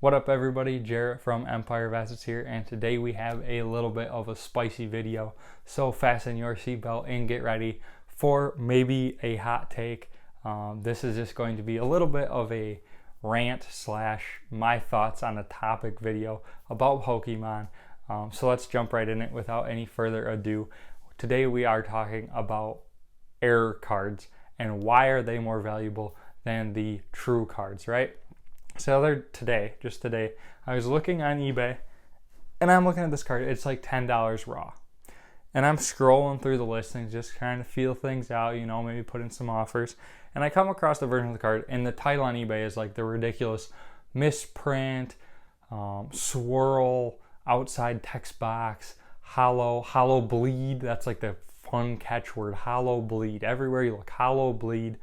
What up everybody, Jarrett from Empire of Assets here, and today we have a little bit of a spicy video. So fasten your seatbelt and get ready for maybe a hot take. This is just going to be a little bit of a rant slash my thoughts on a topic video about Pokemon. So let's jump right in it without any further ado. Today we are talking about error cards and why are they more valuable than the true cards, right? So just today, I was looking on eBay and I'm looking at this card. It's like $10 raw. And I'm scrolling through the listings, just trying to feel things out, maybe put in some offers. And I come across the version of the card, and the title on eBay is like the ridiculous misprint, swirl, outside text box, hollow bleed. That's like the fun catchword, hollow bleed. Everywhere you look, hollow bleed,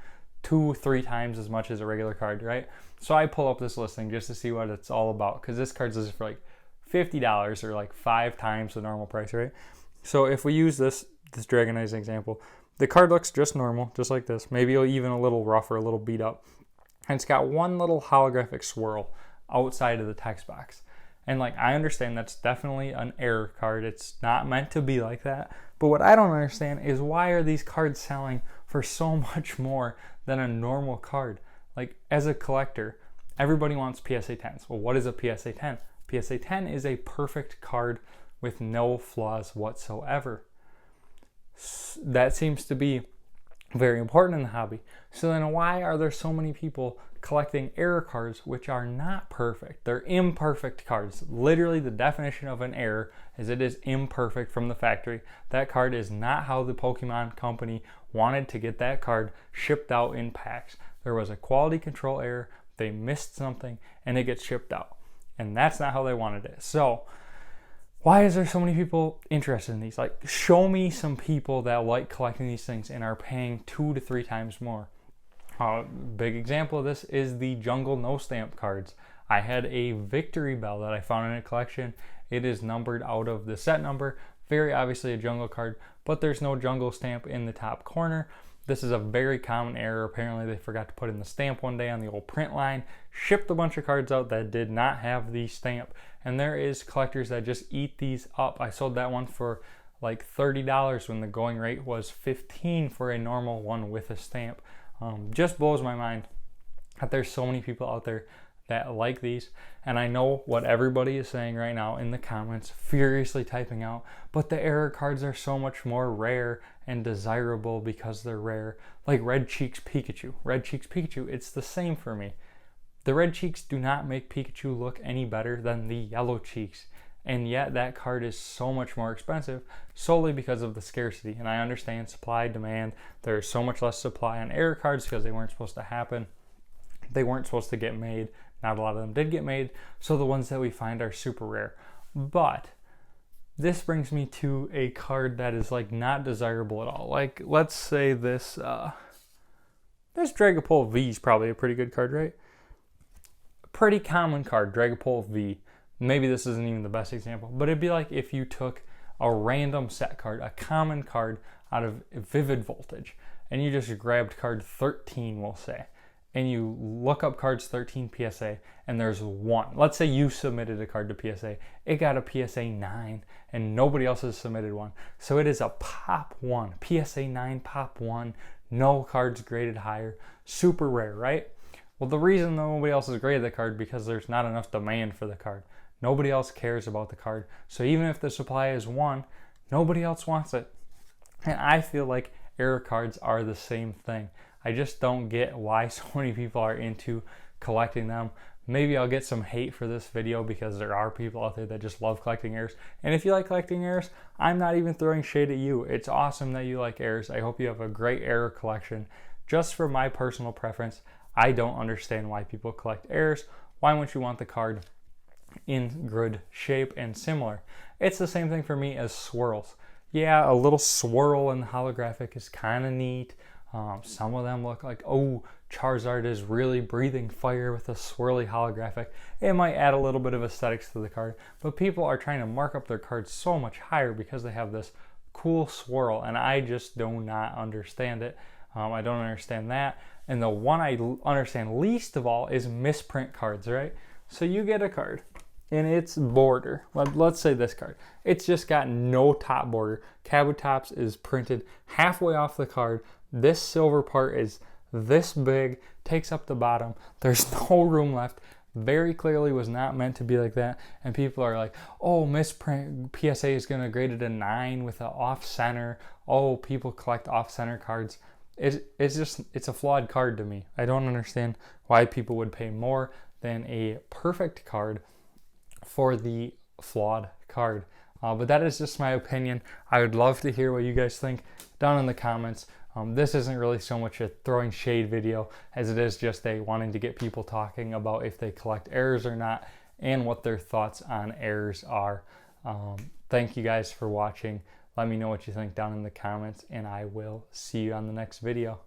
2-3 times as much as a regular card, right? So I pull up this listing just to see what it's all about, because this card's listed for like $50 or like 5 times the normal price, right? So if we use this Dragonite example, the card looks just normal, just like this, maybe even a little rough or a little beat up. And it's got one little holographic swirl outside of the text box. And like, I understand that's definitely an error card. It's not meant to be like that. But what I don't understand is, why are these cards selling for so much more than a normal card? Like, as a collector, everybody wants PSA 10s. Well, what is a PSA 10? PSA 10 is a perfect card with no flaws whatsoever. That seems to be very important in the hobby. So then why are there so many people collecting error cards which are not perfect? They're imperfect cards. Literally, the definition of an error is it is imperfect from the factory. That card is not how the Pokemon company wanted to get that card shipped out in packs. There was a quality control error, they missed something, and it gets shipped out. And that's not how they wanted it. So why is there so many people interested in these? Like, show me some people that like collecting these things and are paying 2 to 3 times more. Big example of this is the Jungle No Stamp cards. I had a Victory Bell that I found in a collection. It is numbered out of the set number. Very obviously a jungle card, but there's no jungle stamp in the top corner. This is a very common error. Apparently they forgot to put in the stamp one day on the old print line, shipped a bunch of cards out that did not have the stamp, and there is collectors that just eat these up. I sold that one for like $30 when the going rate was $15 for a normal one with a stamp. Just blows my mind that there's so many people out there that like these. And I know what everybody is saying right now in the comments, furiously typing out, but the error cards are so much more rare and desirable because they're rare. Like Red Cheeks Pikachu. Red Cheeks Pikachu, it's the same for me. The red cheeks do not make Pikachu look any better than the yellow cheeks. And yet that card is so much more expensive solely because of the scarcity. And I understand supply, demand. There's so much less supply on error cards because they weren't supposed to happen. They weren't supposed to get made. Not a lot of them did get made. So the ones that we find are super rare. But this brings me to a card that is like not desirable at all. Like, let's say this Dragapult V is probably a pretty good card, right? Pretty common card, Dragapult V. Maybe this isn't even the best example, but it'd be like if you took a random set card, a common card out of Vivid Voltage, and you just grabbed card 13, we'll say, and you look up cards 13 PSA, and there's one. Let's say you submitted a card to PSA. It got a PSA 9, and nobody else has submitted one. So it is a pop 1, PSA 9 pop 1, no cards graded higher, super rare, right? Well, the reason nobody else has graded the card because there's not enough demand for the card. Nobody else cares about the card. So even if the supply is 1, nobody else wants it. And I feel like error cards are the same thing. I just don't get why so many people are into collecting them. Maybe I'll get some hate for this video because there are people out there that just love collecting errors. And if you like collecting errors, I'm not even throwing shade at you. It's awesome that you like errors. I hope you have a great error collection. Just for my personal preference, I don't understand why people collect errors. Why wouldn't you want the card in good shape and similar? It's the same thing for me as swirls. Yeah, a little swirl in the holographic is kind of neat. Some of them look like, oh, Charizard is really breathing fire with a swirly holographic. It might add a little bit of aesthetics to the card, but people are trying to mark up their cards so much higher because they have this cool swirl, and I just do not understand it. I don't understand that. And the one I understand least of all is misprint cards, right? So you get a card and its border, let's say this card, it's just got no top border. Kabutops is printed halfway off the card. This silver part is this big, takes up the bottom. There's no room left. Very clearly was not meant to be like that. And people are like, oh, misprint, PSA is going to grade it a 9 with an off center. Oh, people collect off center cards. It's a flawed card to me. I don't understand why people would pay more than a perfect card for the flawed card. But that is just my opinion. I would love to hear what you guys think down in the comments. This isn't really so much a throwing shade video as it is just a wanting to get people talking about if they collect errors or not and what their thoughts on errors are. Thank you guys for watching. Let me know what you think down in the comments, and I will see you on the next video.